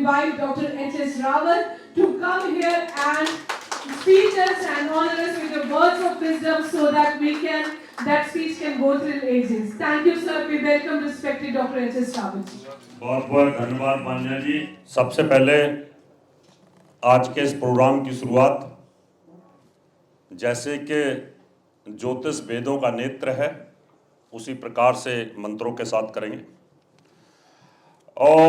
invite Dr. H.S. Rawat to come here and speak us and honor us with the words of wisdom so that that speech can go till ages. Thank you, sir. We welcome respected Dr. H.S. Rawat. बहुत बहुत धन्यवाद मान्या जी। सबसे पहले आज के इस programme की शुरुआत जैसे कि ज्योतिष वेदों का नेत्र है उसी प्रकार से मंत्रों के साथ करेंगे। ओम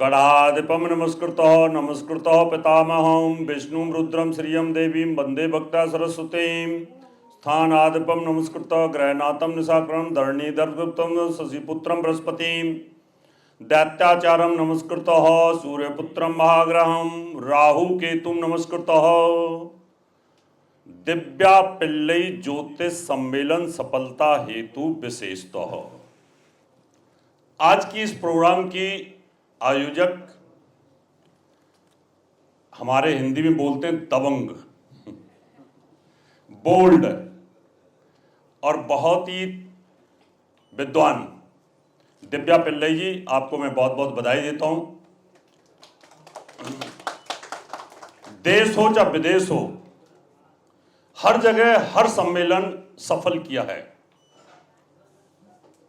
गणाधिपम नमस्कृतो पितामहं विष्णुं रुद्रं श्रियं देवीं वंदे भक्ता सरस्वतीं स्थानाधिपम नमस्कृतो ग्रहनाथं निशाकरं धरणीधरगुप्तं शशिपुत्रं बृहस्पतिं दैत्याचारं नमस्कृतः सूर्यपुत्रं महाग्रहं राहु केतुं नमस्कृतः। दिव्या पिल्लई ज्योतिष सम्मेलन सफलता हेतु विशेषतः। आज की इस प्रोग्राम की आयोजक हमारे हिंदी में बोलते हैं दबंग, बोल्ड और बहुत ही विद्वान दिव्या पिल्लई जी, आपको मैं बहुत बहुत बधाई देता हूं। देश हो चाहे विदेश हो, हर जगह हर सम्मेलन सफल किया है।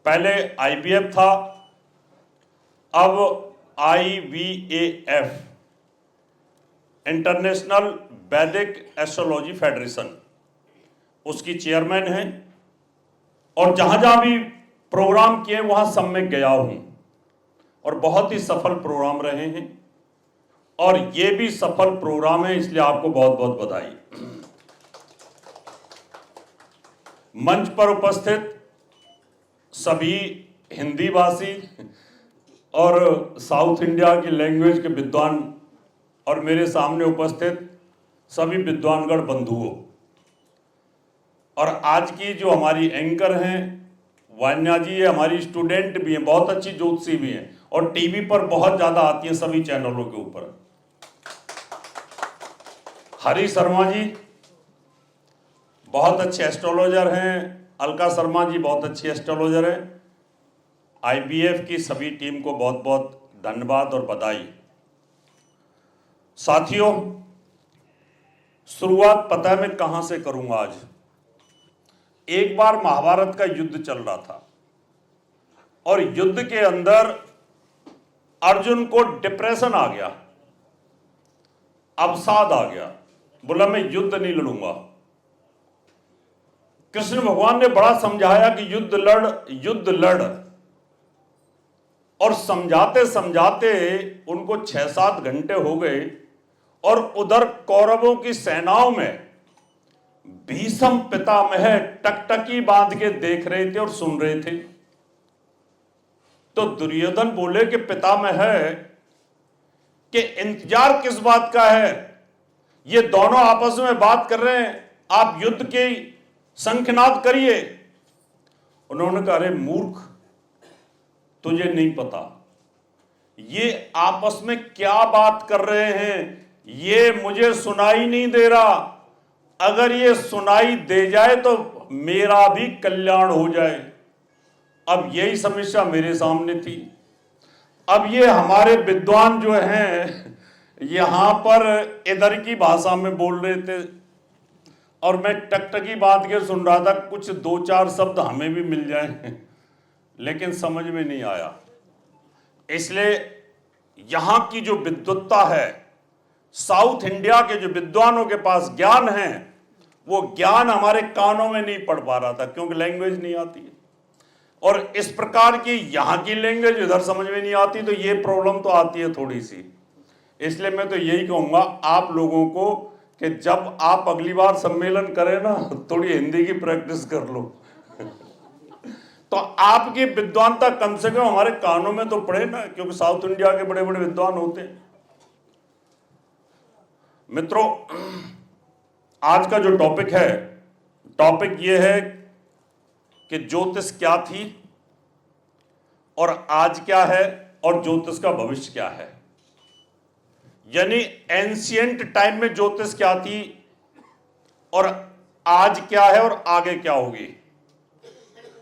पहले IBF था, अब IVAF इंटरनेशनल वैदिक एस्ट्रोलॉजी फेडरेशन उसकी चेयरमैन है और जहां जहां भी प्रोग्राम किए वहां सब में गया हूं और बहुत ही सफल प्रोग्राम रहे हैं और ये भी सफल प्रोग्राम है, इसलिए आपको बहुत बहुत बधाई। मंच पर उपस्थित सभी हिंदी भाषी और साउथ इंडिया की लैंग्वेज के विद्वान और मेरे सामने उपस्थित सभी विद्वानगण बंधुओं और आज की जो हमारी एंकर हैं वान्या जी, ये हमारी स्टूडेंट भी हैं, बहुत अच्छी ज्योतिषी भी हैं और टीवी पर बहुत ज़्यादा आती हैं सभी चैनलों के ऊपर। हरी शर्मा जी बहुत अच्छे एस्ट्रोलॉजर हैं, अलका शर्मा जी बहुत अच्छी एस्ट्रोलॉजर हैं। IBF की सभी टीम को बहुत बहुत धन्यवाद और बधाई। साथियों, शुरुआत पता है मैं कहां से करूंगा आज। एक बार महाभारत का युद्ध चल रहा था और युद्ध के अंदर अर्जुन को डिप्रेशन आ गया, अवसाद आ गया, बोला मैं युद्ध नहीं लड़ूंगा। कृष्ण भगवान ने बड़ा समझाया कि युद्ध लड़ और समझाते समझाते उनको 6-7 घंटे हो गए और उधर कौरवों की सेनाओं में भीष्म पितामह टकटकी बांध के देख रहे थे और सुन रहे थे। तो दुर्योधन बोले कि पितामह कि इंतजार किस बात का है, ये दोनों आपस में बात कर रहे हैं, आप युद्ध के शंखनाद करिए। उन्होंने कहा अरे मूर्ख, तुझे नहीं पता ये आपस में क्या बात कर रहे हैं, ये मुझे सुनाई नहीं दे रहा। अगर ये सुनाई दे जाए तो मेरा भी कल्याण हो जाए। अब यही समस्या मेरे सामने थी। अब ये हमारे विद्वान जो हैं यहां पर इधर की भाषा में बोल रहे थे और मैं टकटकी बात के सुन रहा था, कुछ 2-4 शब्द हमें भी मिल जाए लेकिन समझ में नहीं आया। इसलिए यहां की जो विद्वत्ता है, साउथ इंडिया के जो विद्वानों के पास ज्ञान है, वो ज्ञान हमारे कानों में नहीं पड़ पा रहा था क्योंकि लैंग्वेज नहीं आती है और इस प्रकार की यहां की लैंग्वेज इधर समझ में नहीं आती, तो ये प्रॉब्लम तो आती है थोड़ी सी। इसलिए मैं तो यही कहूंगा आप लोगों को कि जब आप अगली बार सम्मेलन करें ना, थोड़ी हिंदी की प्रैक्टिस कर लो तो आपकी विद्वानता कम से कम हमारे कानों में तो पड़े ना, क्योंकि साउथ इंडिया के बड़े बड़े विद्वान होते हैं। मित्रों, आज का जो टॉपिक ये है कि ज्योतिष क्या थी और आज क्या है और ज्योतिष का भविष्य क्या है। यानी एंशिएंट टाइम में ज्योतिष क्या थी और आज क्या है और आगे क्या होगी।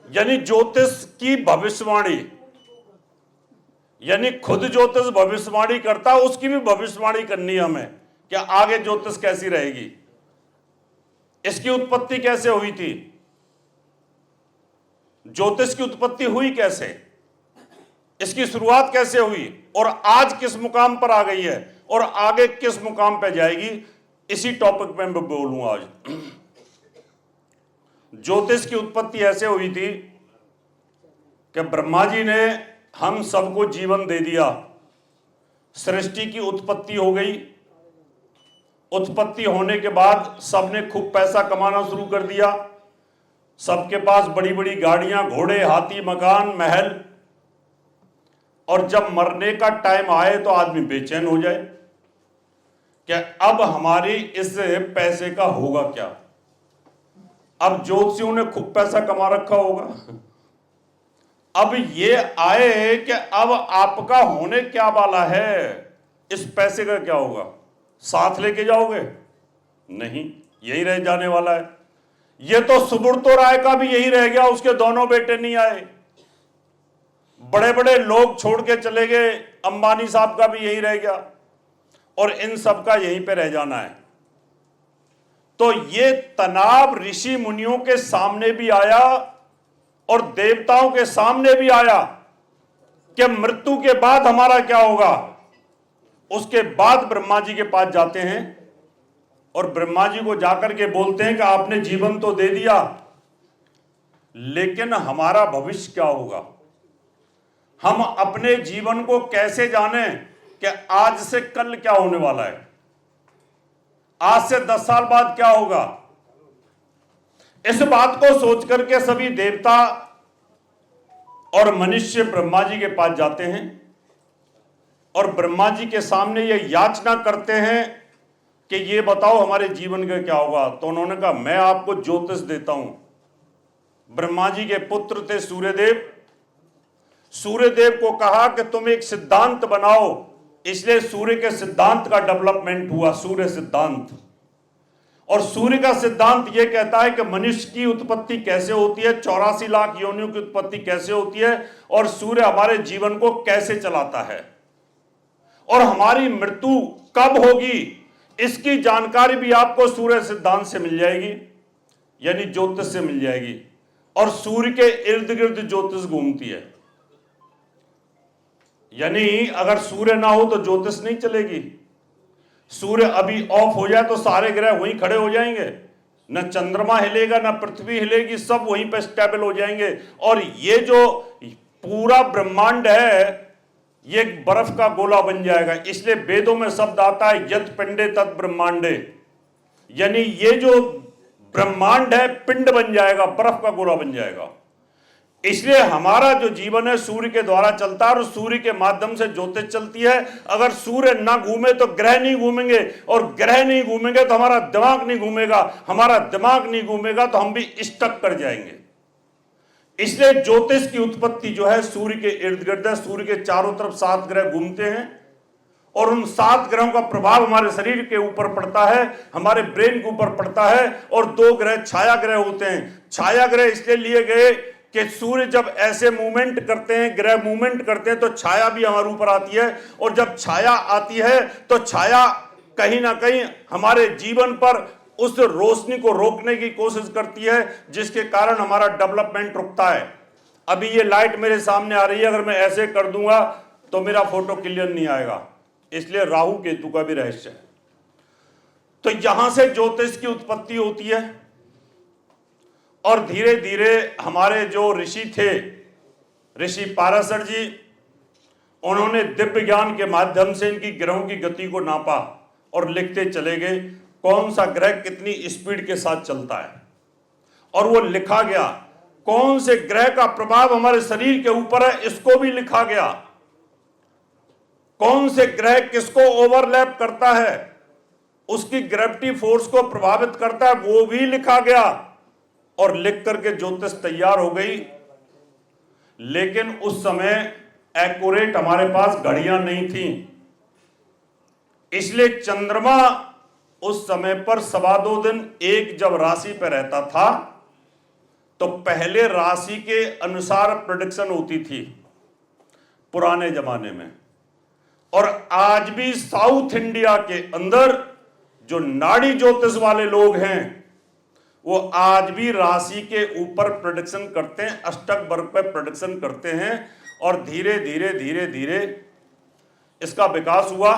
यानी ज्योतिष की भविष्यवाणी, यानी खुद ज्योतिष भविष्यवाणी करता है, उसकी भी भविष्यवाणी करनी है हमें कि आगे ज्योतिष कैसी रहेगी, इसकी उत्पत्ति कैसे हुई थी, ज्योतिष की उत्पत्ति हुई कैसे, इसकी शुरुआत कैसे हुई और आज किस मुकाम पर आ गई है और आगे किस मुकाम पर जाएगी। इसी टॉपिक पे मैं बोलूंगा आज। ज्योतिष की उत्पत्ति ऐसे हुई थी कि ब्रह्मा जी ने हम सबको जीवन दे दिया, सृष्टि की उत्पत्ति हो गई। उत्पत्ति होने के बाद सबने खूब पैसा कमाना शुरू कर दिया, सबके पास बड़ी बड़ी गाड़ियां, घोड़े, हाथी, मकान, महल। और जब मरने का टाइम आए तो आदमी बेचैन हो जाए कि अब हमारी इस पैसे का होगा क्या। अब ज्योतिषियों ने खूब पैसा कमा रखा होगा, अब ये आए कि अब आपका होने क्या वाला है, इस पैसे का क्या होगा, साथ लेके जाओगे? नहीं, यही रह जाने वाला है। ये तो सुब्रतो राय का भी यही रह गया, उसके दोनों बेटे नहीं आए, बड़े बड़े लोग छोड़ के चले गए, अंबानी साहब का भी यही रह गया और इन सब का यहीं पे रह जाना है। तो ये तनाव ऋषि मुनियों के सामने भी आया और देवताओं के सामने भी आया कि मृत्यु के बाद हमारा क्या होगा। उसके बाद ब्रह्मा जी के पास जाते हैं और ब्रह्मा जी को जाकर के बोलते हैं कि आपने जीवन तो दे दिया, लेकिन हमारा भविष्य क्या होगा। हम अपने जीवन को कैसे जाने कि आज से कल क्या होने वाला है, आज से 10 साल बाद क्या होगा। इस बात को सोच करके सभी देवता और मनुष्य ब्रह्मा जी के पास जाते हैं और ब्रह्मा जी के सामने ये याचना करते हैं कि ये बताओ हमारे जीवन का क्या होगा। तो उन्होंने कहा मैं आपको ज्योतिष देता हूं। ब्रह्मा जी के पुत्र थे सूर्यदेव। सूर्यदेव को कहा कि तुम एक सिद्धांत बनाओ, इसलिए सूर्य के सिद्धांत का डेवलपमेंट हुआ, सूर्य सिद्धांत। और सूर्य का सिद्धांत यह कहता है कि मनुष्य की उत्पत्ति कैसे होती है, 84 लाख योनियों की उत्पत्ति कैसे होती है और सूर्य हमारे जीवन को कैसे चलाता है और हमारी मृत्यु कब होगी, इसकी जानकारी भी आपको सूर्य सिद्धांत से मिल जाएगी, यानी ज्योतिष से मिल जाएगी। और सूर्य के इर्द गिर्द ज्योतिष घूमती है, यानी अगर सूर्य ना हो तो ज्योतिष नहीं चलेगी। सूर्य अभी ऑफ हो जाए तो सारे ग्रह वहीं खड़े हो जाएंगे, न चंद्रमा हिलेगा न पृथ्वी हिलेगी, सब वहीं पे स्टेबल हो जाएंगे। और ये जो पूरा ब्रह्मांड है ये एक बर्फ का गोला बन जाएगा। इसलिए वेदों में शब्द आता है यत् पिंडे तत् ब्रह्मांडे, यानी ये जो ब्रह्मांड है पिंड बन जाएगा, बर्फ का गोला बन जाएगा। इसलिए हमारा जो जीवन है सूर्य के द्वारा चलता है और सूर्य के माध्यम से ज्योतिष चलती है। अगर सूर्य ना घूमे तो ग्रह नहीं घूमेंगे और ग्रह नहीं घूमेंगे तो हमारा दिमाग नहीं घूमेगा, हमारा दिमाग नहीं घूमेगा तो हम भी स्टक कर जाएंगे। इसलिए ज्योतिष की उत्पत्ति जो है सूर्य के इर्द गिर्द है। सूर्य के चारों तरफ 7 ग्रह घूमते हैं और उन 7 ग्रहों का प्रभाव हमारे शरीर के ऊपर पड़ता है, हमारे ब्रेन के ऊपर पड़ता है। और 2 ग्रह छाया ग्रह होते हैं। छाया ग्रह इसलिए लिए गए कि सूर्य जब ऐसे मूवमेंट करते हैं, ग्रह मूवमेंट करते हैं तो छाया भी हमारे ऊपर आती है और जब छाया आती है तो छाया कहीं ना कहीं हमारे जीवन पर उस रोशनी को रोकने की कोशिश करती है, जिसके कारण हमारा डेवलपमेंट रुकता है। अभी ये लाइट मेरे सामने आ रही है, अगर मैं ऐसे कर दूंगा तो मेरा फोटो क्लियर नहीं आएगा, इसलिए राहु केतु का भी रहस्य है। तो यहां से ज्योतिष की उत्पत्ति होती है और धीरे धीरे हमारे जो ऋषि थे, ऋषि पाराशर जी, उन्होंने दिव्य ज्ञान के माध्यम से इनकी ग्रहों की गति को नापा और लिखते चले गए कौन सा ग्रह कितनी स्पीड के साथ चलता है। और वो लिखा गया कौन से ग्रह का प्रभाव हमारे शरीर के ऊपर है, इसको भी लिखा गया। कौन से ग्रह किसको ओवरलैप करता है, उसकी ग्रेविटी फोर्स को प्रभावित करता है, वो भी लिखा गया। और लिख करके ज्योतिष तैयार हो गई। लेकिन उस समय एक्यूरेट हमारे पास घड़ियां नहीं थी, इसलिए चंद्रमा उस समय पर 2.25 दिन एक जब राशि पे रहता था तो पहले राशि के अनुसार प्रेडिक्शन होती थी पुराने जमाने में। और आज भी साउथ इंडिया के अंदर जो नाड़ी ज्योतिष वाले लोग हैं वो आज भी राशि के ऊपर प्रेडिक्शन करते हैं, अष्टक वर्ग पे प्रेडिक्शन करते हैं। और धीरे धीरे धीरे धीरे इसका विकास हुआ।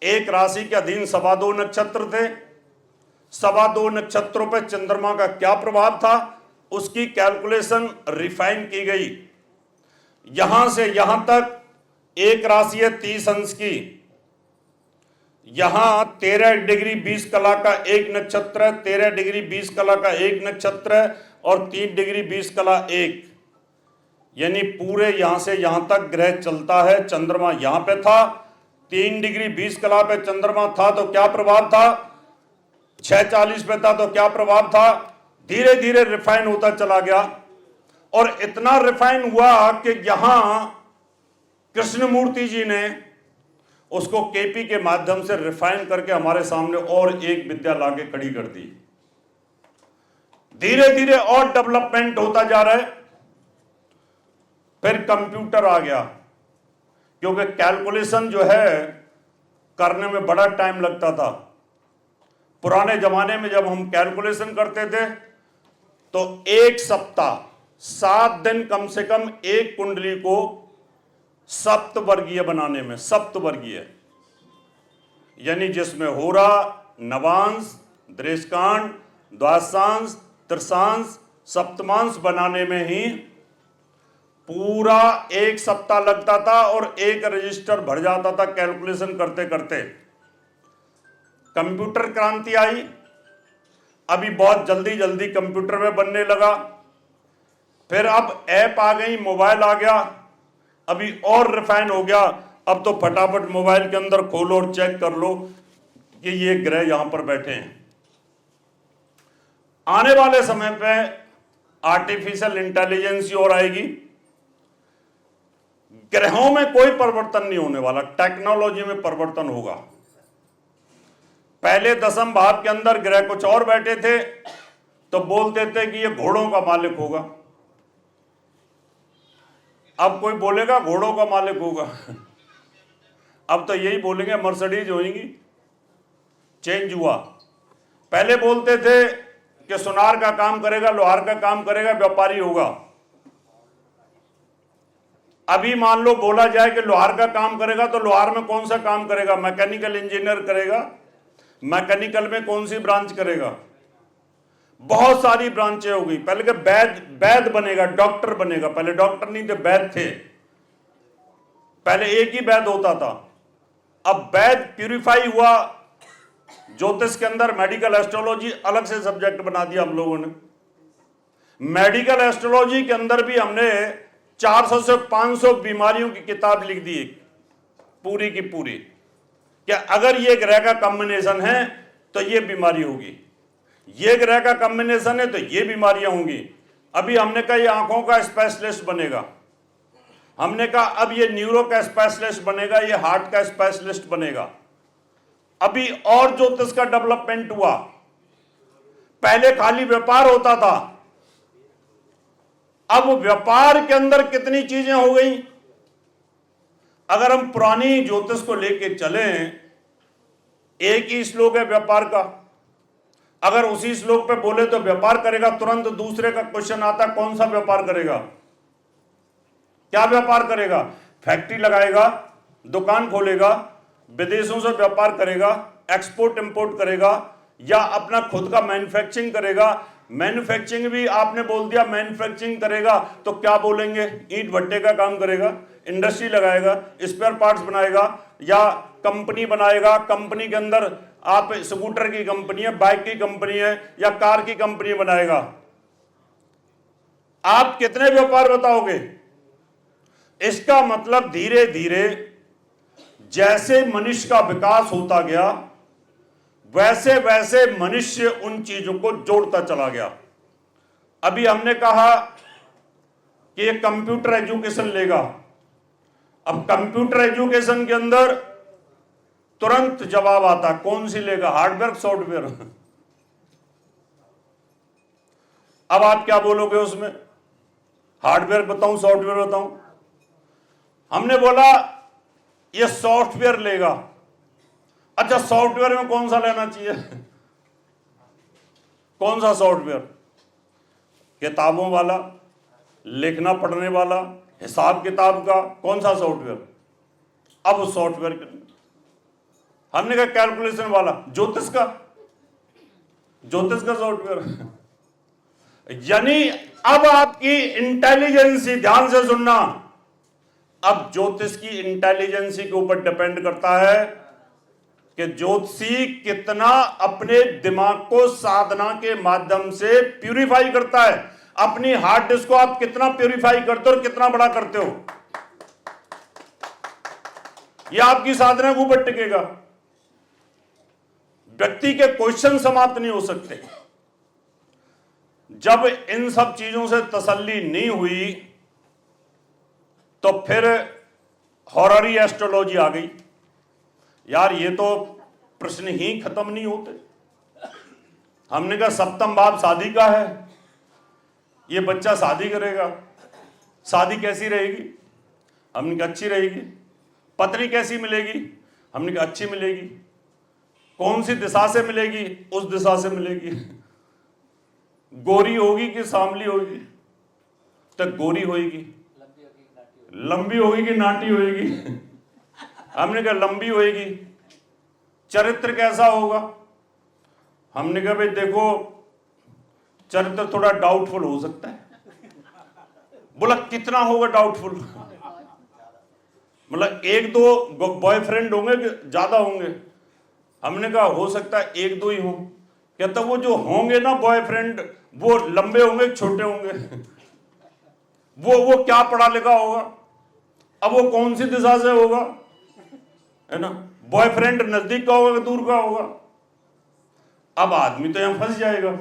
एक राशि के अधीन 2.25 नक्षत्र थे। 2.25 नक्षत्रों पर चंद्रमा का क्या प्रभाव था उसकी कैलकुलेशन रिफाइन की गई। यहां से यहां तक एक राशि है 30 अंश की, यहां 13 डिग्री 20 कला का एक नक्षत्र है, 13 डिग्री 20 कला का एक नक्षत्र है और 3 डिग्री 20 कला एक, यानी पूरे यहां से यहां तक ग्रह चलता है। चंद्रमा यहां पे था, 3 डिग्री 20 कला पे चंद्रमा था तो क्या प्रभाव था, 6:40 पे था तो क्या प्रभाव था। धीरे धीरे रिफाइन होता चला गया और इतना रिफाइन हुआ कि यहां कृष्णमूर्ति जी ने उसको केपी के माध्यम से रिफाइन करके हमारे सामने और एक विद्या लाके खड़ी कर दी। धीरे धीरे और डेवलपमेंट होता जा रहा है। फिर कंप्यूटर आ गया, क्योंकि कैलकुलेशन जो है करने में बड़ा टाइम लगता था। पुराने जमाने में जब हम कैलकुलेशन करते थे तो एक सप्ताह 7 दिन कम से कम एक कुंडली को सप्तवर्गीय बनाने में, सप्तवर्गीय यानी जिसमें होरा, नवांश, दृष्कांड, द्वादशांश, त्रिशांश, सप्तमांश बनाने में ही पूरा एक सप्ताह लगता था और एक रजिस्टर भर जाता था कैलकुलेशन करते करते। कंप्यूटर क्रांति आई, अभी बहुत जल्दी जल्दी कंप्यूटर में बनने लगा। फिर अब ऐप आ गई, मोबाइल आ गया, अभी और रिफाइन हो गया। अब तो फटाफट मोबाइल के अंदर खोलो और चेक कर लो कि ये ग्रह यहां पर बैठे हैं। आने वाले समय पे आर्टिफिशियल इंटेलिजेंस और आएगी। ग्रहों में कोई परिवर्तन नहीं होने वाला, टेक्नोलॉजी में परिवर्तन होगा। पहले 10वें भाव के अंदर ग्रह कुछ और बैठे थे तो बोलते थे कि ये घोड़ों का मालिक होगा। अब कोई बोलेगा घोड़ों का मालिक होगा, अब तो यही बोलेंगे मर्सिडीज होगी। चेंज हुआ। पहले बोलते थे कि सुनार का काम करेगा, लोहार का काम करेगा, व्यापारी होगा। अभी मान लो बोला जाए कि लोहार का काम करेगा तो लोहार में कौन सा काम करेगा, मैकेनिकल इंजीनियर करेगा, मैकेनिकल में कौन सी ब्रांच करेगा। बहुत सारी ब्रांचें हो गई। पहले के वैद बनेगा, डॉक्टर बनेगा। पहले डॉक्टर नहीं थे, वैद थे। पहले एक ही वैद होता था, अब वैद प्यूरिफाई हुआ। ज्योतिष के अंदर मेडिकल एस्ट्रोलॉजी अलग से सब्जेक्ट बना दिया हम लोगों ने। मेडिकल एस्ट्रोलॉजी के अंदर भी हमने 400 से 500 बीमारियों की किताब लिख दी, पूरी की पूरी, कि अगर ये ग्रह का कॉम्बिनेशन है तो ये बीमारी होगी, ये ग्रह का कॉम्बिनेशन है तो ये बीमारियां होंगी। अभी हमने कहा ये आंखों का स्पेशलिस्ट बनेगा, हमने कहा अब ये न्यूरो का स्पेशलिस्ट बनेगा, ये हार्ट का स्पेशलिस्ट बनेगा। अभी और ज्योतिष का डेवलपमेंट हुआ। पहले खाली व्यापार होता था, अब व्यापार के अंदर कितनी चीजें हो गई। अगर हम पुरानी ज्योतिष को लेके चलें, एक ही श्लोक है व्यापार का, अगर उसी श्लोक पे बोले तो व्यापार करेगा, तुरंत दूसरे का क्वेश्चन आता कौन सा व्यापार करेगा, क्या व्यापार करेगा। फैक्ट्री लगाएगा, दुकान खोलेगा, विदेशों से व्यापार करेगा, एक्सपोर्ट इंपोर्ट करेगा, या अपना खुद का मैन्युफैक्चरिंग करेगा। मैन्युफैक्चरिंग भी आपने बोल दिया मैन्युफैक्चरिंग करेगा तो क्या बोलेंगे, ईंट भट्टे का काम करेगा, इंडस्ट्री लगाएगा, स्पेयर पार्ट्स बनाएगा या कंपनी बनाएगा। कंपनी के अंदर आप स्कूटर की कंपनी है, बाइक की कंपनी है या कार की कंपनी बनाएगा। आप कितने व्यापार बताओगे। इसका मतलब धीरे धीरे जैसे मनुष्य का विकास होता गया वैसे वैसे मनुष्य उन चीजों को जोड़ता चला गया। अभी हमने कहा कि ये कंप्यूटर एजुकेशन लेगा। अब कंप्यूटर एजुकेशन के अंदर तुरंत जवाब आता, कौन सी लेगा, हार्डवेयर सॉफ्टवेयर। अब आप क्या बोलोगे उसमें, हार्डवेयर बताऊं सॉफ्टवेयर बताऊं? हमने बोला ये सॉफ्टवेयर लेगा। अच्छा, सॉफ्टवेयर में कौन सा लेना चाहिए? कौन सा सॉफ्टवेयर? किताबों वाला, लिखना पढ़ने वाला, हिसाब किताब का, कौन सा सॉफ्टवेयर? अब उस सॉफ्टवेयर के हमने कहा कैलकुलेशन वाला, ज्योतिष का सॉफ्टवेयर। यानी अब आपकी इंटेलिजेंसी, ध्यान से सुनना, अब ज्योतिष की इंटेलिजेंसी के ऊपर डिपेंड करता है कि ज्योतिषी कितना अपने दिमाग को साधना के माध्यम से प्यूरिफाई करता है। अपनी हार्ड डिस्क को आप कितना प्यूरिफाई करते हो और कितना बड़ा करते हो, यह आपकी साधना के ऊपर टिकेगा। व्यक्ति के क्वेश्चन समाप्त नहीं हो सकते। जब इन सब चीजों से तसल्ली नहीं हुई तो फिर हॉररी एस्ट्रोलॉजी आ गई। यार ये तो प्रश्न ही खत्म नहीं होते। हमने कहा सप्तम भाव शादी का है, ये बच्चा शादी करेगा, शादी कैसी रहेगी? हमने कहा अच्छी रहेगी। पत्नी कैसी मिलेगी? हमने कहा अच्छी मिलेगी। कौन सी दिशा से मिलेगी? उस दिशा से मिलेगी। गोरी होगी कि सांवली होगी? तो गोरी होगी। लंबी होगी कि नाटी होगी? हमने कहा लंबी होगी। चरित्र कैसा होगा? हमने कहा भाई देखो, चरित्र थोड़ा डाउटफुल हो सकता है। बोला कितना होगा डाउटफुल? मतलब एक दो बॉयफ्रेंड होंगे कि ज्यादा होंगे? हमने कहा हो सकता है एक दो ही हो। कहता वो जो होंगे ना बॉयफ्रेंड, वो लंबे होंगे छोटे होंगे? वो क्या पढ़ा लिखा होगा? अब वो कौन सी दिशा से होगा, है ना? बॉयफ्रेंड नजदीक का होगा कि दूर का होगा? अब आदमी तो यहां फंस जाएगा।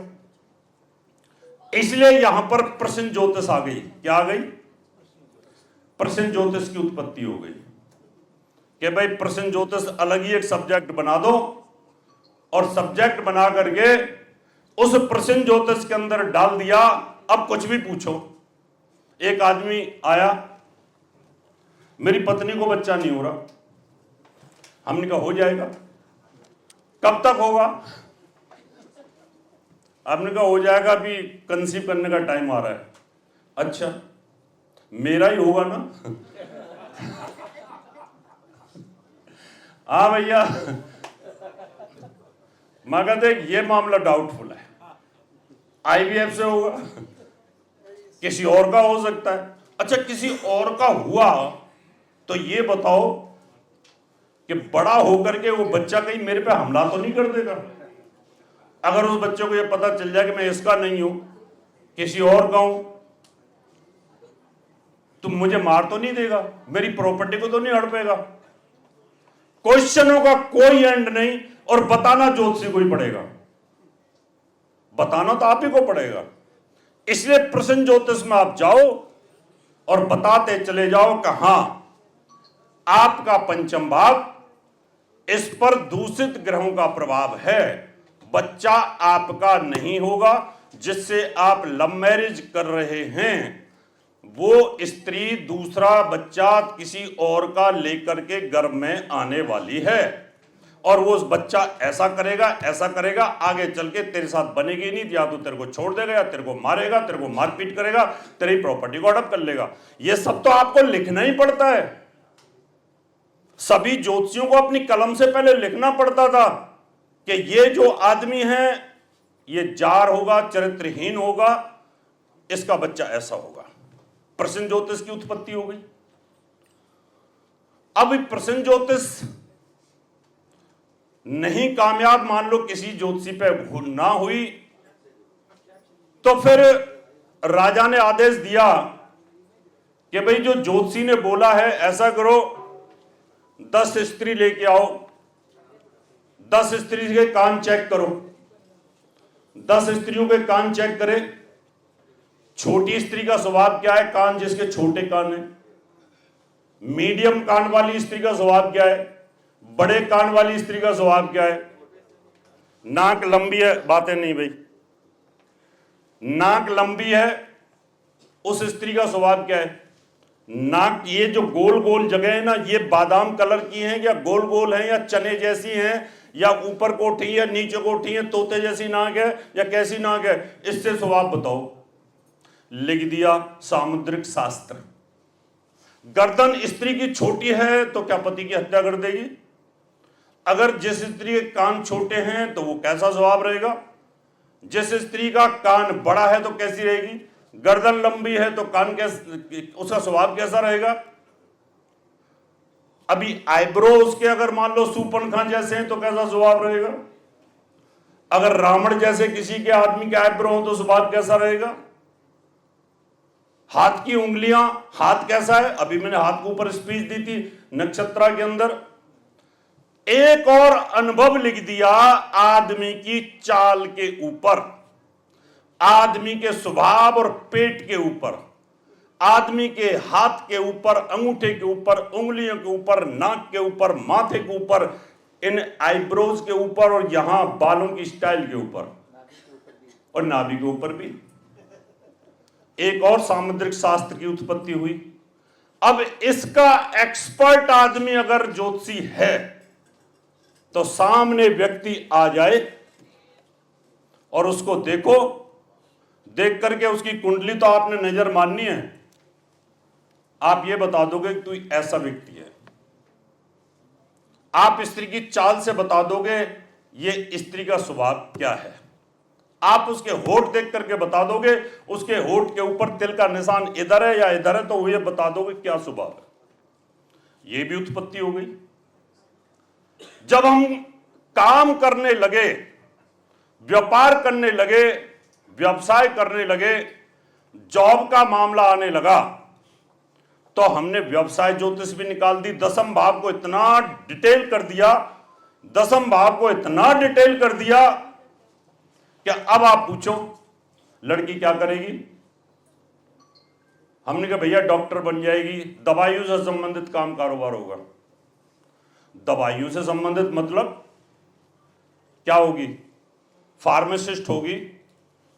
इसलिए यहां पर प्रश्न ज्योतिष आ गई। क्या आ गई? प्रश्न ज्योतिष की उत्पत्ति हो गई कि भाई प्रश्न ज्योतिष अलग ही एक सब्जेक्ट बना दो, और सब्जेक्ट बना करके उस प्रश्न ज्योतिष के अंदर डाल दिया। अब कुछ भी पूछो। एक आदमी आया, मेरी पत्नी को बच्चा नहीं हो रहा। हमने कहा हो जाएगा। कब तक होगा? आपने कहा हो जाएगा, अभी कंसीव करने का टाइम आ रहा है। अच्छा, मेरा ही होगा ना? हाँ भैया, मगर देख ये मामला डाउटफुल है। आईवीएफ से होगा, किसी और का हो सकता है। अच्छा, किसी और का हुआ तो ये बताओ कि बड़ा होकर के वो बच्चा कहीं मेरे पे हमला तो नहीं कर देगा? अगर उस बच्चे को ये पता चल जाए कि मैं इसका नहीं हूं, किसी और का हूं, तो मुझे मार तो नहीं देगा? मेरी प्रॉपर्टी को तो नहीं हड़पेगा? क्वेश्चनों का कोई एंड नहीं, और बताना ज्योतिषी को ही पड़ेगा। बताना तो आप ही को पड़ेगा। इसलिए प्रश्न ज्योतिष में आप जाओ और बताते चले जाओ कि हां आपका पंचम भाव, इस पर दूषित ग्रहों का प्रभाव है, बच्चा आपका नहीं होगा। जिससे आप लव मैरिज कर रहे हैं वो स्त्री दूसरा बच्चा किसी और का लेकर के गर्भ में आने वाली है, और वो उस बच्चा ऐसा करेगा, आगे चल के तेरे साथ बनेगी नहीं। या तो तेरे को छोड़ देगा, या तेरे को मारेगा, तेरे को मारपीट करेगा, तेरी प्रॉपर्टी को हड़प कर लेगा। ये सब तो आपको लिखना ही पड़ता है। सभी ज्योतिषियों को अपनी कलम से पहले लिखना पड़ता था कि ये जो आदमी है ये जार होगा, चरित्रहीन होगा, इसका बच्चा ऐसा होगा। प्रश्न ज्योतिष की उत्पत्ति हो गई। अब प्रश्न ज्योतिष नहीं कामयाब, मान लो किसी ज्योतिषी पे भूल ना हुई, तो फिर राजा ने आदेश दिया कि भाई जो ज्योतिषी ने बोला है ऐसा करो, 10 स्त्री लेके आओ, 10 स्त्री के कान चेक करो। 10 स्त्रियों के कान चेक करे। छोटी स्त्री का स्वभाव क्या है? कान जिसके छोटे कान है। मीडियम कान वाली स्त्री का स्वभाव क्या है? बड़े कान वाली स्त्री का स्वभाव क्या है? नाक लंबी है, बातें नहीं भाई, नाक लंबी है, उस स्त्री का स्वभाव क्या है? नाक, ये जो गोल गोल जगह है ना, ये बादाम कलर की हैं या गोल गोल हैं या चने जैसी हैं या ऊपर कोठी है नीचे कोठी है, तोते जैसी नाक है या कैसी नाक है? इससे स्वभाव बताओ। लिख दिया सामुद्रिक शास्त्र। गर्दन स्त्री की छोटी है तो क्या पति की हत्या कर देगी? अगर जिस स्त्री के कान छोटे हैं तो वो कैसा स्वभाव रहेगा? जिस स्त्री का कान बड़ा है तो कैसी रहेगी? गर्दन लंबी है तो कान कैसा, उसका स्वभाव कैसा रहेगा? अभी आईब्रो उसके अगर मान लो सूपनखा जैसे हैं तो कैसा स्वभाव रहेगा? अगर रावण जैसे किसी के आदमी के आईब्रो हो तो स्वभाव कैसा रहेगा? हाथ की उंगलियां, हाथ कैसा है? अभी मैंने हाथ के ऊपर स्पीच दी थी नक्षत्रा के अंदर। एक और अनुभव लिख दिया आदमी की चाल के ऊपर, आदमी के स्वभाव और पेट के ऊपर, आदमी के हाथ के ऊपर, अंगूठे के ऊपर, उंगलियों के ऊपर, नाक के ऊपर, माथे के ऊपर, इन आईब्रोज के ऊपर और यहां बालों की स्टाइल के ऊपर और नाभि के ऊपर भी। एक और सामुद्रिक शास्त्र की उत्पत्ति हुई। अब इसका एक्सपर्ट आदमी अगर ज्योतिषी है तो सामने व्यक्ति आ जाए और उसको देखो, देख करके उसकी कुंडली तो आपने नजर माननी है, आप ये बता दोगे कि तू ऐसा व्यक्ति है। आप स्त्री की चाल से बता दोगे ये स्त्री का स्वभाव क्या है। आप उसके होठ देख करके बता दोगे उसके होठ के ऊपर तिल का निशान इधर है या इधर है, तो वो ये बता दोगे क्या स्वभाव है। ये भी उत्पत्ति हो गई। जब हम काम करने लगे, व्यापार करने लगे, व्यवसाय करने लगे, जॉब का मामला आने लगा, तो हमने व्यवसाय ज्योतिष भी निकाल दी। दसम भाव को इतना डिटेल कर दिया, दसम भाव को इतना डिटेल कर दिया कि अब आप पूछो लड़की क्या करेगी? हमने कहा भैया डॉक्टर बन जाएगी, दवाइयों से संबंधित काम कारोबार होगा। दवाइयों से संबंधित मतलब क्या होगी? फार्मासिस्ट होगी,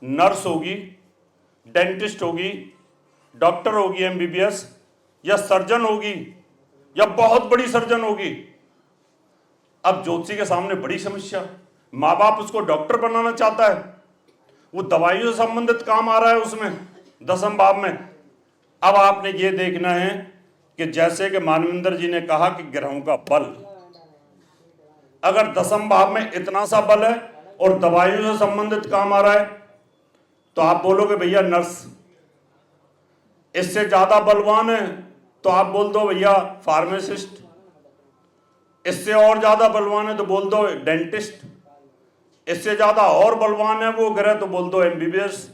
नर्स होगी, डेंटिस्ट होगी, डॉक्टर होगी एमबीबीएस, या सर्जन होगी, या बहुत बड़ी सर्जन होगी। अब ज्योतिषी के सामने बड़ी समस्या, माँ बाप उसको डॉक्टर बनाना चाहता है, वो दवाइयों से संबंधित काम आ रहा है उसमें दसम भाव में। अब आपने ये देखना है कि जैसे कि मानवेंद्र जी ने कहा कि ग्रहों का बल, अगर दसम भाव में इतना सा बल है और दवाइयों से संबंधित काम आ रहा है तो आप बोलोगे भैया नर्स। इससे ज्यादा बलवान है तो आप बोल दो भैया फार्मासिस्ट। इससे और ज्यादा बलवान है तो बोल दो डेंटिस्ट। इससे ज्यादा और बलवान है वो ग्रह तो बोल दो एमबीबीएस।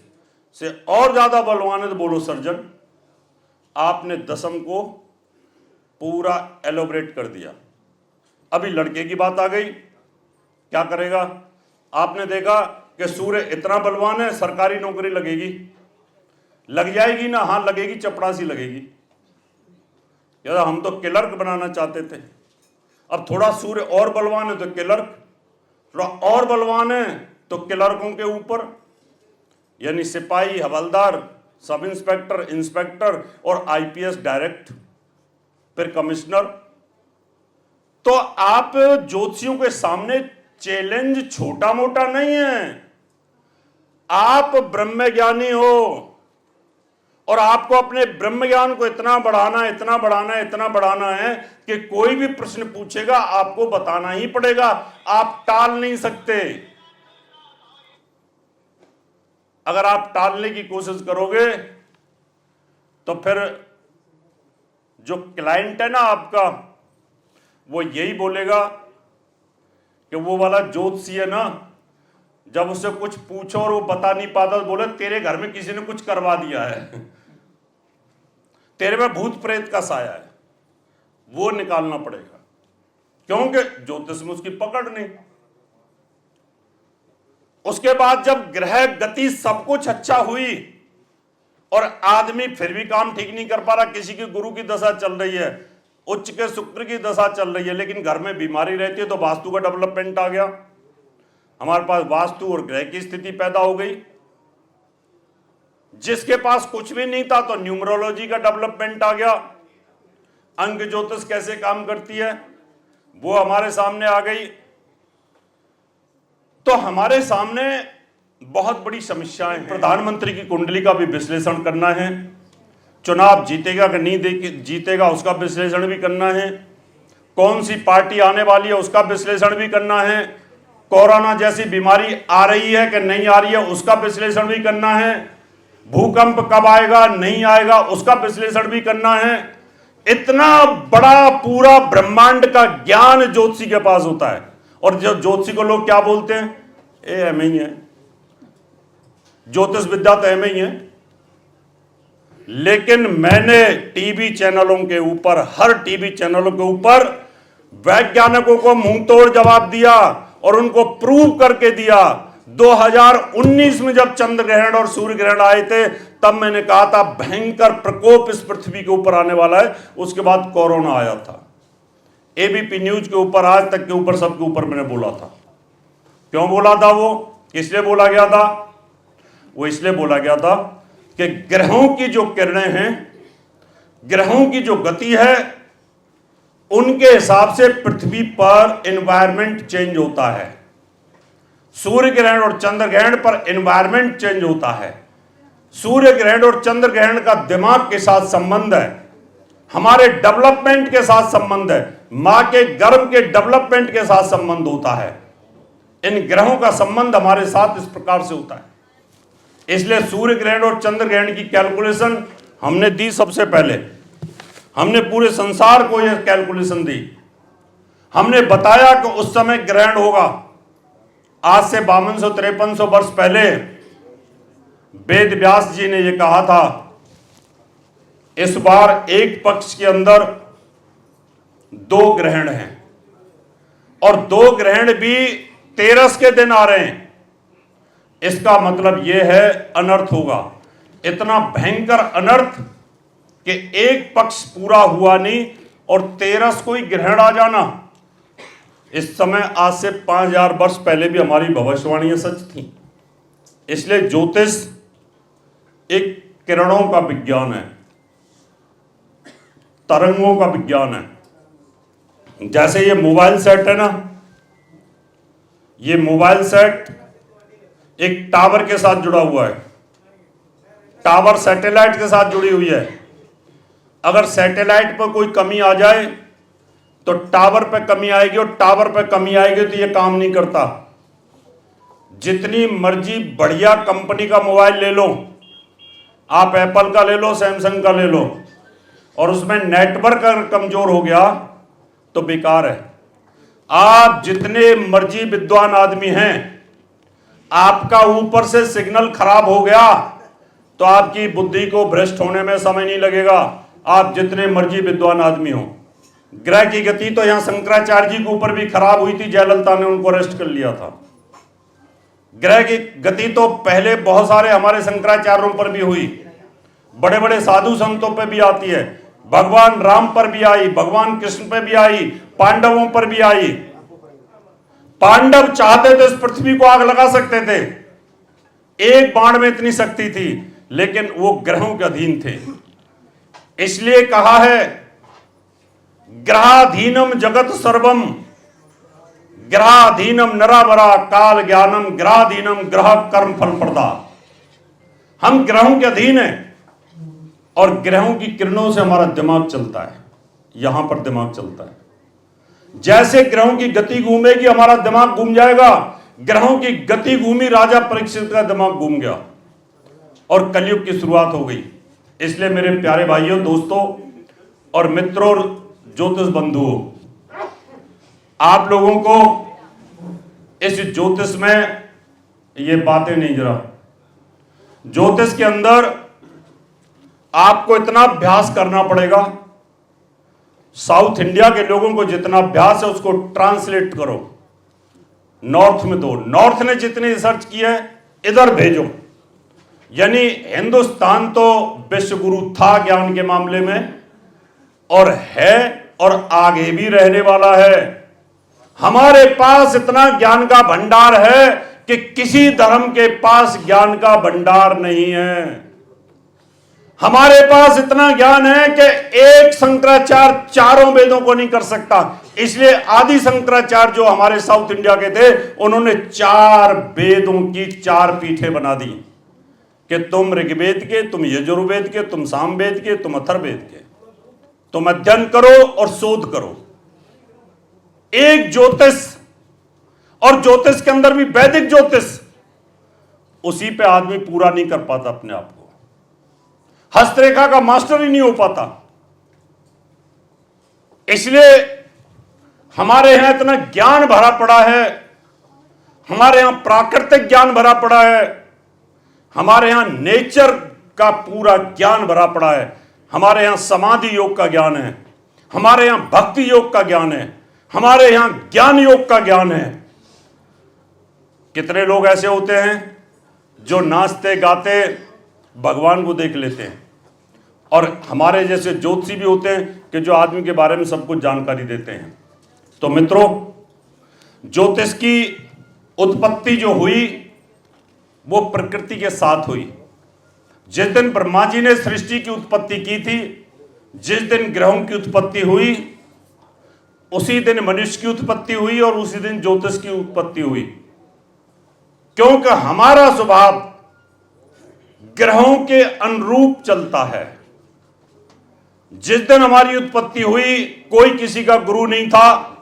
से और ज्यादा बलवान है तो बोलो सर्जन। आपने दसम को पूरा एलोबरेट कर दिया। अभी लड़के की बात आ गई, क्या करेगा? आपने देखा कि सूर्य इतना बलवान है, सरकारी नौकरी लगेगी, लग जाएगी ना? हाँ लगेगी, चपड़ासी लगेगी। यार हम तो क्लर्क बनाना चाहते थे, अब थोड़ा सूर्य और बलवान है तो क्लर्क, थोड़ा और बलवान है तो क्लर्कों के ऊपर, यानी सिपाही, हवलदार, सब इंस्पेक्टर, इंस्पेक्टर और आईपीएस डायरेक्ट, फिर कमिश्नर। तो आप ज्योतिषियों के सामने चैलेंज छोटा मोटा नहीं है। आप ब्रह्मज्ञानी हो और आपको अपने ब्रह्म ज्ञान को इतना बढ़ाना, इतना बढ़ाना, इतना बढ़ाना है कि कोई भी प्रश्न पूछेगा आपको बताना ही पड़ेगा, आप टाल नहीं सकते। अगर आप टालने की कोशिश करोगे तो फिर जो क्लाइंट है ना आपका, वो यही बोलेगा कि वो वाला ज्योतिषी है ना, जब उससे कुछ पूछो और वो बता नहीं पाता तो बोले तेरे घर में किसी ने कुछ करवा दिया है, तेरे में भूत प्रेत का साया है। वो निकालना पड़ेगा क्योंकि ज्योतिष में उसकी पकड़ नहीं। उसके बाद जब ग्रह गति सब कुछ अच्छा हुई और आदमी फिर भी काम ठीक नहीं कर पा रहा, किसी की गुरु की दशा चल रही है, उच्च के शुक्र की दशा चल रही है, लेकिन घर में बीमारी रहती है तो वास्तु का डेवलपमेंट आ गया, हमारे पास वास्तु और ग्रह की स्थिति पैदा हो गई। जिसके पास कुछ भी नहीं था तो न्यूमरोलॉजी का डेवलपमेंट आ गया, अंक ज्योतिष कैसे काम करती है वो हमारे सामने आ गई। तो हमारे सामने बहुत बड़ी समस्याएं हैं। प्रधानमंत्री की कुंडली का भी विश्लेषण करना है, चुनाव जीतेगा कि नहीं जीतेगा उसका विश्लेषण भी करना है, कौन सी पार्टी आने वाली है उसका विश्लेषण भी करना है, कोरोना जैसी बीमारी आ रही है कि नहीं आ रही है उसका विश्लेषण भी करना है, भूकंप कब आएगा नहीं आएगा उसका विश्लेषण भी करना है। इतना बड़ा पूरा ब्रह्मांड का ज्ञान ज्योतिषी के पास होता है। और जो ज्योतिषी को लोग क्या बोलते हैं, ये एम ही है, ज्योतिष विद्या तो एम ही है। लेकिन मैंने टीवी चैनलों के ऊपर, हर टीवी चैनलों के ऊपर वैज्ञानिकों को मुंह तोड़ जवाब दिया और उनको प्रूव करके दिया। 2019 में जब चंद्र ग्रहण और सूर्य ग्रहण आए थे तब मैंने कहा था भयंकर प्रकोप इस पृथ्वी के ऊपर आने वाला है। उसके बाद कोरोना आया था, एबीपी न्यूज के ऊपर, आज तक के ऊपर, सबके ऊपर मैंने बोला था। क्यों बोला था वो, किसलिए बोला गया था? वो इसलिए बोला गया था कि ग्रहों की जो किरणें हैं, ग्रहों की जो गति है, उनके हिसाब से पृथ्वी पर एनवायरनमेंट चेंज होता है। सूर्य ग्रहण और चंद्र ग्रहण पर एनवायरनमेंट चेंज होता है। सूर्य ग्रहण और चंद्र ग्रहण का दिमाग के साथ संबंध है, हमारे डेवलपमेंट के साथ संबंध है, मां के गर्भ के डेवलपमेंट के साथ संबंध होता है। इन ग्रहों का संबंध हमारे साथ इस प्रकार से होता है। इसलिए सूर्य ग्रहण और चंद्र ग्रहण की कैलकुलेशन हमने दी। सबसे पहले हमने पूरे संसार को यह कैलकुलेशन दी। हमने बताया कि उस समय ग्रहण होगा। आज से 5200-5300 वर्ष पहले वेद व्यास जी ने यह कहा था, इस बार एक पक्ष के अंदर 2 ग्रहण हैं और 2 ग्रहण भी 13 के दिन आ रहे हैं। इसका मतलब यह है अनर्थ होगा, इतना भयंकर अनर्थ कि एक पक्ष पूरा हुआ नहीं और 13 को ही ग्रहण आ जाना। इस समय आज से 5000 वर्ष पहले भी हमारी भविष्यवाणियां सच थी। इसलिए ज्योतिष एक किरणों का विज्ञान है, तरंगों का विज्ञान है। जैसे ये मोबाइल सेट है ना, ये मोबाइल सेट एक टावर के साथ जुड़ा हुआ है। टावर सैटेलाइट के साथ जुड़ी हुई है। अगर सैटेलाइट पर कोई कमी आ जाए तो टावर पे कमी आएगी, और टावर पे कमी आएगी तो ये काम नहीं करता। जितनी मर्जी बढ़िया कंपनी का मोबाइल ले लो, आप एप्पल का ले लो, सैमसंग का ले लो, और उसमें नेटवर्क अगर कमजोर हो गया तो बेकार है। आप जितने मर्जी विद्वान आदमी हैं, आपका ऊपर से सिग्नल खराब हो गया तो आपकी बुद्धि को भ्रष्ट होने में समय नहीं लगेगा, आप जितने मर्जी विद्वान आदमी हो। ग्रह की गति तो यहां शंकराचार्य जी के ऊपर भी खराब हुई थी, जयललिता ने उनको अरेस्ट कर लिया था। ग्रह की गति तो पहले बहुत सारे हमारे शंकराचार्यों पर भी हुई, बड़े बड़े साधु संतों पर भी आती है, भगवान राम पर भी आई, भगवान कृष्ण पर भी आई, पांडवों पर भी आई। पांडव चाहते तो इस पृथ्वी को आग लगा सकते थे, एक बाण में इतनी शक्ति थी, लेकिन वो ग्रहों के अधीन थे। इसलिए कहा है ग्रहाधीनम जगत सर्वम, ग्रहाधीनम नरावरा काल ज्ञानम, ग्रहाधीनम ग्रह कर्म फल प्रदा। हम ग्रहों के अधीन हैं और ग्रहों की किरणों से हमारा दिमाग चलता है, यहां पर दिमाग चलता है। जैसे ग्रहों की गति घूमेगी हमारा दिमाग घूम जाएगा। ग्रहों की गति घूमी, राजा परीक्षित का दिमाग घूम गया और कलयुग की शुरुआत हो गई। इसलिए मेरे प्यारे भाइयों, दोस्तों और मित्रों, ज्योतिष बंधुओं, आप लोगों को इस ज्योतिष में ये बातें नहीं, जरा ज्योतिष के अंदर आपको इतना अभ्यास करना पड़ेगा। साउथ इंडिया के लोगों को जितना अभ्यास है उसको ट्रांसलेट करो, नॉर्थ में दो। नॉर्थ ने जितनी रिसर्च की है इधर भेजो। यानी हिंदुस्तान तो विश्व गुरु था ज्ञान के मामले में, और है और आगे भी रहने वाला है। हमारे पास इतना ज्ञान का भंडार है कि किसी धर्म के पास ज्ञान का भंडार नहीं है। हमारे पास इतना ज्ञान है कि एक शंकराचार्य चारों वेदों को नहीं कर सकता। इसलिए आदि शंकराचार्य जो हमारे साउथ इंडिया के थे, उन्होंने 4 वेदों की 4 पीठें बना दी कि तुम ऋग्वेद के, तुम यजुर्वेद के, तुम सामवेद के, तुम अथर्ववेद के, तुम अध्ययन करो और शोध करो। एक ज्योतिष, और ज्योतिष के अंदर भी वैदिक ज्योतिष, उसी पे आदमी पूरा नहीं कर पाता अपने आप को। हस्तरेखा का मास्टर ही नहीं हो पाता। इसलिए हमारे यहां इतना ज्ञान भरा पड़ा है, हमारे यहां प्राकृतिक ज्ञान भरा पड़ा है, हमारे यहां नेचर का पूरा ज्ञान भरा पड़ा है, हमारे यहां समाधि योग का ज्ञान है, हमारे यहां भक्ति योग का ज्ञान है, हमारे यहां ज्ञान योग का ज्ञान है। कितने लोग ऐसे होते हैं जो नाचते गाते भगवान को देख लेते हैं, और हमारे जैसे ज्योतिषी भी होते हैं कि जो आदमी के बारे में सब कुछ जानकारी देते हैं। तो मित्रों, ज्योतिष की उत्पत्ति जो हुई वो प्रकृति के साथ हुई। जिस दिन ब्रह्मा जी ने सृष्टि की उत्पत्ति की थी, जिस दिन ग्रहों की उत्पत्ति हुई, उसी दिन मनुष्य की उत्पत्ति हुई और उसी दिन ज्योतिष की उत्पत्ति हुई। क्योंकि हमारा स्वभाव ग्रहों के अनुरूप चलता है। जिस दिन हमारी उत्पत्ति हुई, कोई किसी का गुरु नहीं था।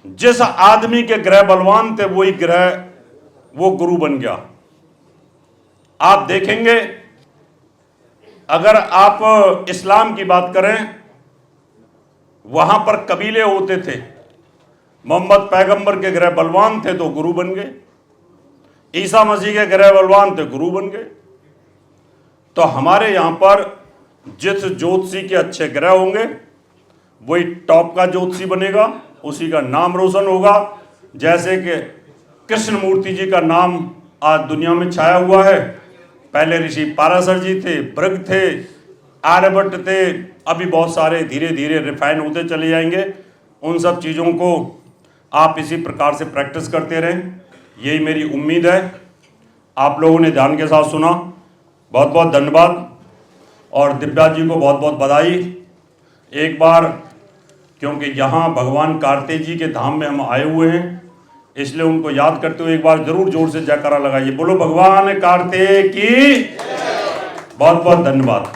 जिस आदमी के ग्रह बलवान थे, वही ग्रह वो गुरु बन गया। आप देखेंगे, अगर आप इस्लाम की बात करें, वहां पर कबीले होते थे। मोहम्मद पैगंबर के ग्रह बलवान थे तो गुरु बन गए, ईसा मसीह के ग्रह बलवान थे, गुरु बन गए। तो हमारे यहां पर जिस ज्योतिषी के अच्छे ग्रह होंगे, वही टॉप का ज्योतिषी बनेगा, उसी का नाम रोशन होगा। जैसे कि कृष्णमूर्ति जी का नाम आज दुनिया में छाया हुआ है। पहले ऋषि पाराशर जी थे, भृग थे, आर्यभट्ट थे, अभी बहुत सारे धीरे धीरे रिफाइन होते चले जाएंगे। उन सब चीज़ों को आप इसी प्रकार से प्रैक्टिस करते रहें, यही मेरी उम्मीद है। आप लोगों ने ध्यान के साथ सुना, बहुत बहुत धन्यवाद। और दिव्या जी को बहुत बहुत बधाई एक बार, क्योंकि यहाँ भगवान कार्तिक जी के धाम में हम आए हुए हैं, इसलिए उनको याद करते हुए एक बार जरूर जोर से जयकारा लगाइए। बोलो भगवान कार्तिक की। बहुत बहुत धन्यवाद।